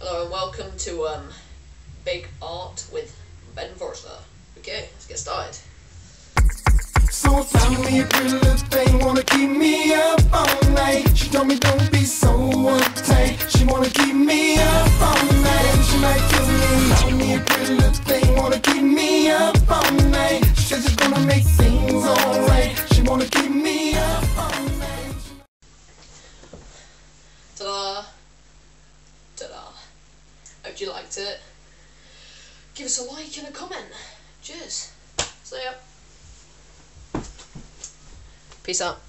Hello and welcome to Big Art with Ben Forster. Okay, let's get started. So tell me a pretty little thing, wanna keep me up all night. She told me don't be so uptight. She wanna keep me up all night, and she might kill me. Tell me a pretty little thing, wanna keep me up all night. She says she's gonna make things alright. She wanna keep me up all night. Ta-da! Ta-da! Hope you liked it. Give us a like and a comment. Cheers. See ya. Peace out.